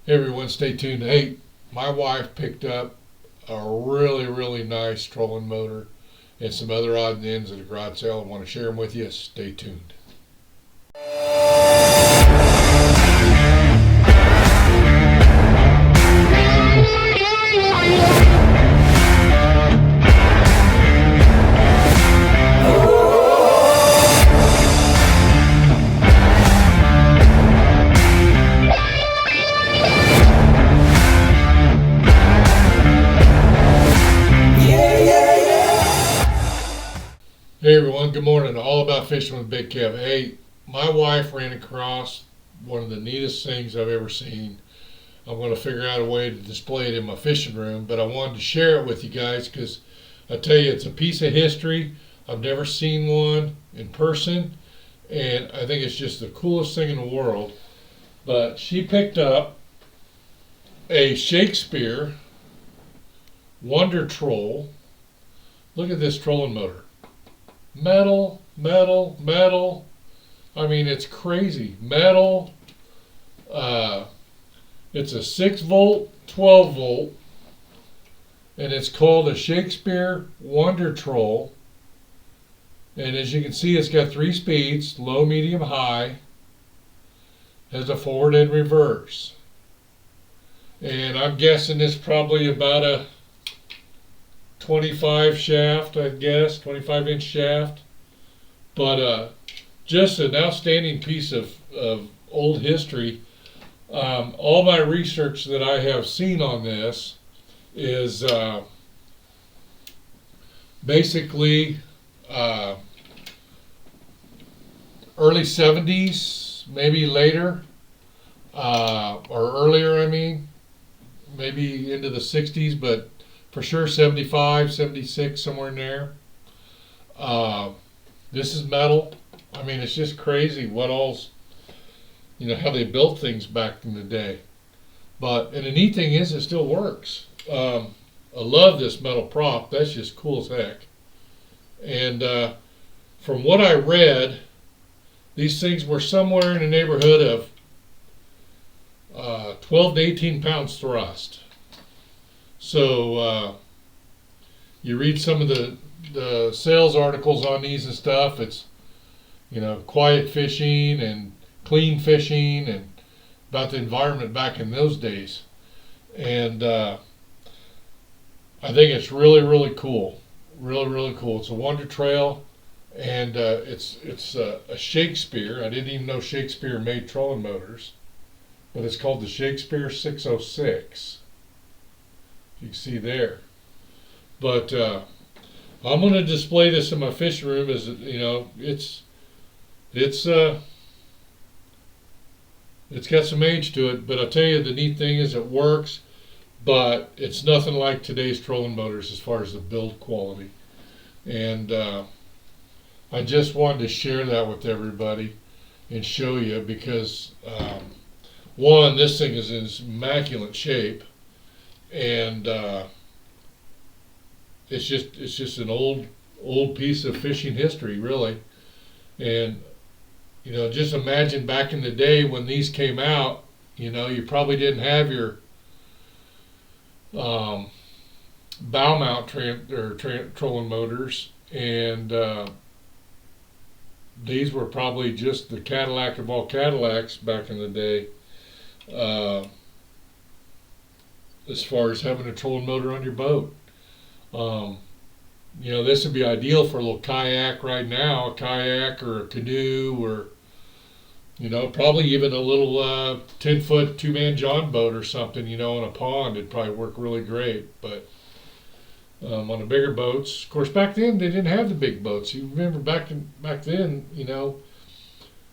Hey everyone, stay tuned. Hey, my wife picked up a really nice trolling motor and some other odds and ends at a garage sale. I want to share them with you. Stay tuned. Hey everyone, good morning. All about fishing with Big Kev. Hey, my wife ran across one of the neatest things I've ever seen. I'm going to figure out a way to display it in my fishing room, but I wanted to share it with you guys because I tell you, it's a piece of history. I've never seen one in person, and I think it's just the coolest thing in the world. But she picked up a Shakespeare Wonder Troll. Look at this trolling motor. Metal. I mean, it's crazy. Metal. It's a 6-volt, 12-volt, and it's called a Shakespeare Wonder Troll. And as you can see, it's got 3 speeds: low, medium, high. Has a forward and reverse. And I'm guessing it's probably about a 25 shaft, I guess, 25-inch shaft. But just an outstanding piece of old history. All my research that I have seen on this is basically early 70s, maybe later, or earlier, I mean, maybe into the 60s, but for sure 75, 76, somewhere in there. This is metal. I mean, it's just crazy what all's, how they built things back in the day. And the neat thing is, it still works. I love this metal prop. That's just cool as heck. And from what I read, these things were somewhere in the neighborhood of 12 to 18 pounds thrust. So you read some of the sales articles on these and stuff. It's, quiet fishing and clean fishing and about the environment back in those days. And I think it's really cool. Really cool. It's a Wonder Trail, and it's a Shakespeare. I didn't even know Shakespeare made trolling motors, but it's called the Shakespeare 606. You can see there. But I'm going to display this in my fishing room. It's got some age to it, but I'll tell you, the neat thing is it works, but it's nothing like today's trolling motors as far as the build quality. And I just wanted to share that with everybody and show you because, one, this thing is in immaculate shape, and it's just an old piece of fishing history, really. And just imagine back in the day when these came out, you probably didn't have your bow mount trolling motors, and these were probably just the Cadillac of all Cadillacs back in the day, as far as having a trolling motor on your boat. This would be ideal for a little kayak right now, a kayak or a canoe, or probably even a little 10-foot 2-man John boat or something, in a pond. It'd probably work really great. But on the bigger boats, of course, back then they didn't have the big boats. You remember back then,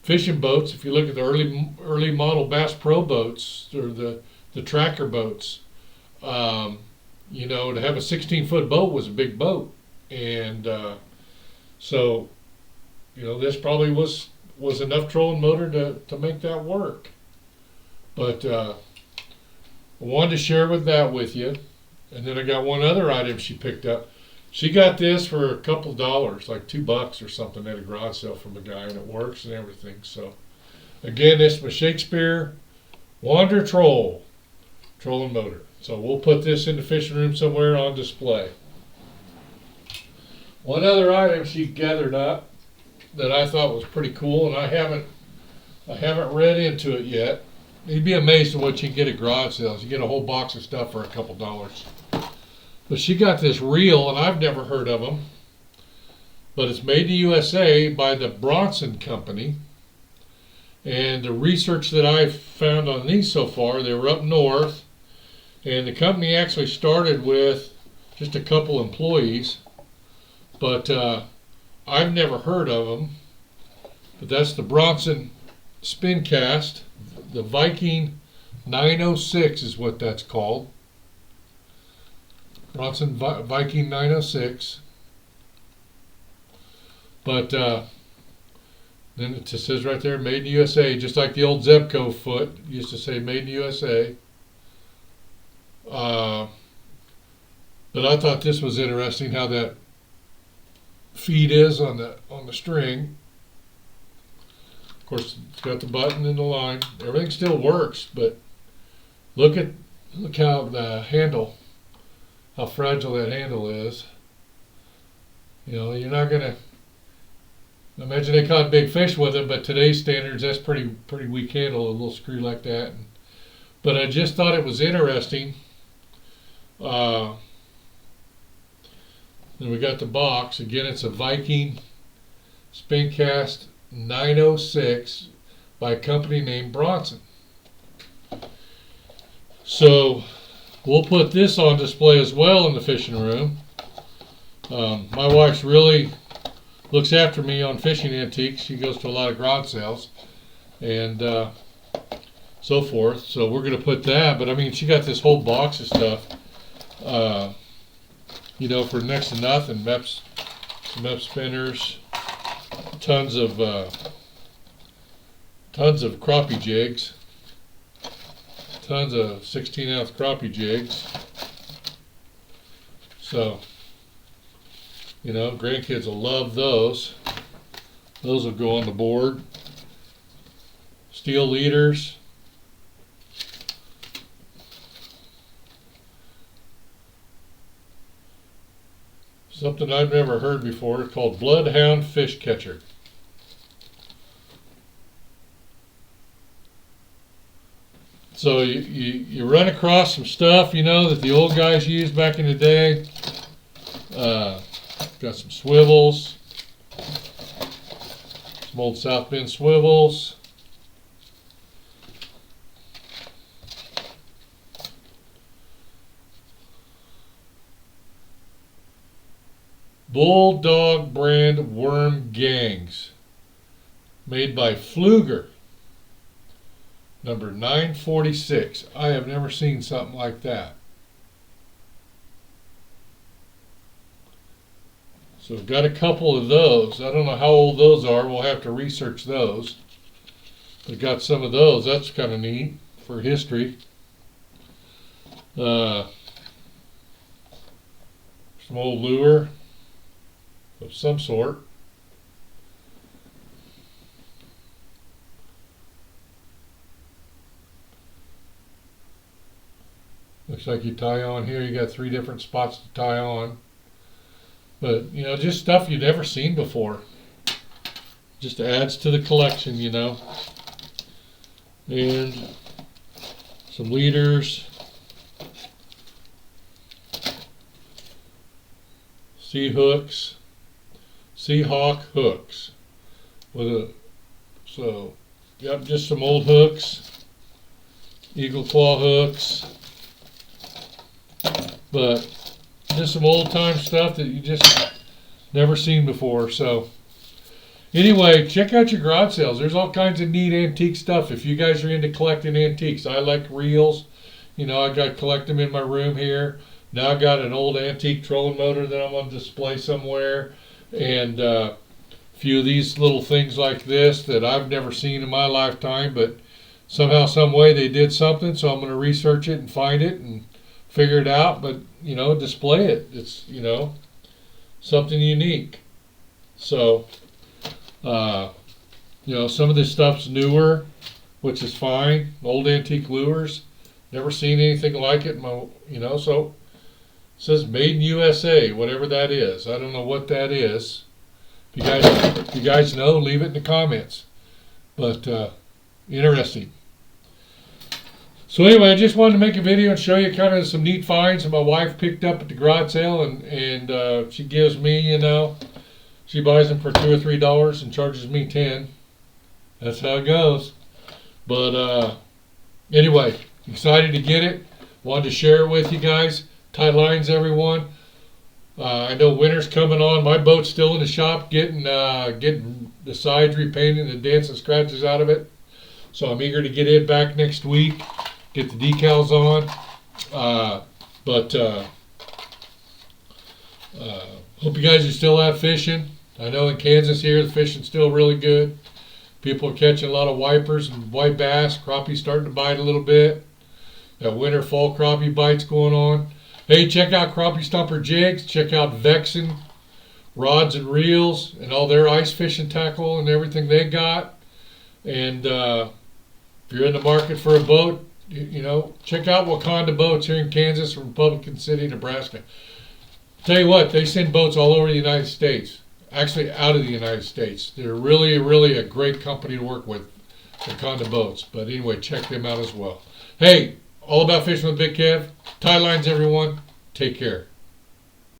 fishing boats. If you look at the early model Bass Pro boats or the tracker boats, to have a 16-foot boat was a big boat, and so this probably was enough trolling motor to make that work. But I wanted to share that with you. And then I got one other item she picked up. She got this for a couple dollars, like $2 or something, at a garage sale from a guy, and it works and everything. So again, this was Shakespeare Wonder Troll. trolling motor. So we'll put this in the fishing room somewhere on display. One other item she gathered up that I thought was pretty cool, and I haven't read into it yet. You'd be amazed at what you can get at garage sales. You get a whole box of stuff for a couple dollars. But she got this reel, and I've never heard of them. But it's made in the USA by the Bronson Company. And the research that I've found on these so far, they were up north. And the company actually started with just a couple employees. But I've never heard of them. But that's the Bronson Spincast. The Viking 906 is what that's called. Bronson Viking 906. But then it just says right there, made in the USA, just like the old Zebco foot used to say made in the USA. But I thought this was interesting, how that feed is on the string. Of course, it's got the button and the line. Everything still works, but look how the handle, how fragile that handle is. You know, you're not gonna imagine they caught big fish with it, but today's standards, that's pretty weak handle, a little screw like that. But I just thought it was interesting. Then we got the box again. It's a Viking Spincast 906 by a company named Bronson. So we'll put this on display as well in the fishing room. My wife's really looks after me on fishing antiques. She goes to a lot of garage sales and so forth. So we're going to put that. But I mean, she got this whole box of stuff, you know, for next to nothing. Some Mepps spinners, tons of crappie jigs, tons of 16-ounce crappie jigs. So, you know, grandkids will love those. Those will go on the board. Steel leaders. Something I've never heard before called Bloodhound Fish Catcher. So you run across some stuff, you know, that the old guys used back in the day. Got some swivels, some old South Bend swivels. Bulldog brand worm gangs, made by Pfluger, number 946. I have never seen something like that. So we've got a couple of those. I don't know how old those are. We'll have to research those. We've got some of those. That's kind of neat for history. Some old lure of some sort. Looks like you tie on here. You got 3 different spots to tie on. But, you know, just stuff you've never seen before. Just adds to the collection, you know. And some leaders. Sea hooks. Seahawk hooks. Yep, just some old hooks. Eagle claw hooks. But just some old time stuff that you just never seen before. So anyway, check out your garage sales. There's all kinds of neat antique stuff if you guys are into collecting antiques. I like reels. You know, I got collect them in my room here. Now I got an old antique trolling motor that I'm on display somewhere, and a few of these little things like this that I've never seen in my lifetime, but somehow, some way they did something. So I'm going to research it and find it and figure it out, but, you know, display it. It's, you know, something unique. So, you know, some of this stuff's newer, which is fine. Old antique lures, Never seen anything like it. So it says made in USA, whatever that is. I don't know what that is. If you guys know, leave it in the comments. But interesting. So anyway, I just wanted to make a video and show you kind of some neat finds that my wife picked up at the garage sale, and she gives me, she buys them for $2 or $3 and charges me 10. That's how it goes. But anyway, excited to get it. Wanted to share it with you guys. Tie lines, everyone. I know winter's coming on. My boat's still in the shop, getting the sides repainted and dents and scratches out of it. So I'm eager to get it back next week. Get the decals on. Hope you guys are still out fishing. I know in Kansas here, the fishing's still really good. People are catching a lot of wipers and white bass. Crappie's starting to bite a little bit. That winter fall crappie bites going on. Hey, check out Crappie Stumper Jigs. Check out Vexen rods and reels and all their ice fishing tackle and everything they got. And if you're in the market for a boat, check out Wakanda Boats here in Kansas, Republican City, Nebraska. Tell you what, they send boats all over the United States. Actually, out of the United States. They're really, really a great company to work with, Wakanda Boats. But anyway, check them out as well. Hey, all about fishing with Big Kev. Tie lines, everyone. Take care.